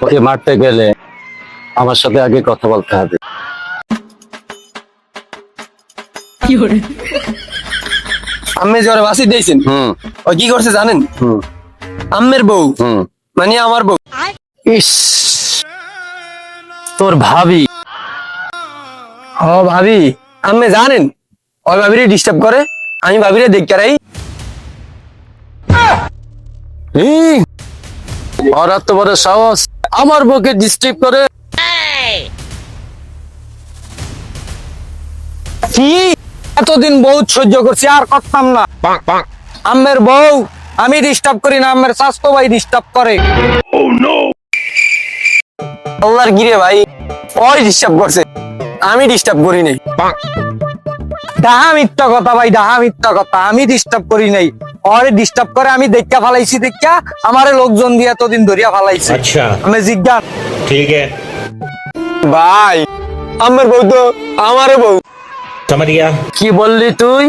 ওকে মারতে গেলে আমার সাথে আগে কথা বলতে হবে। আম্মে জ্বরে বাসি দিয়েছেন, ও কি করছে জানেন? আম্মের বউ মানে আমার বউ। ইস, তোর ভাবি? ও ভাবি, আম্মে জানেন ওই ভাবিরে ডিস্টার্ব করে, আমি ভাবিরে দেখতে রাই। ওর এত বড় সাহস আমার বউকে ডিস্টার্ব করে? কি এতদিন বহুত সহ্য করছি, আর করতাম না। আম্মের বউ আমি ডিস্টার্ব করি না, আম্মের স্বাস্থ্য ভাই ডিস্টার্ব করে। আল্লাহর গিরে ভাই, ওই ডিস্টার্ব করছে, আমি ডিস্টার্ব করি নাই। ডাহা মিথ্যা কথা ভাই, ডাহা মিথ্যা কথা, আমি ডিস্টার্ব করি নাই। ওরে ডিস্টার্ব করে আমি দেখা ফালাইছি, দেখা আমারে লোকজন দিয়ে এতদিন ধরিয়া ফালাইছি। আচ্ছা, আমি জিজ্ঞাসা ठीक है, ভাই, আম্মের বউ তো আমারও বউ। समझ गया। কি বললি তুই?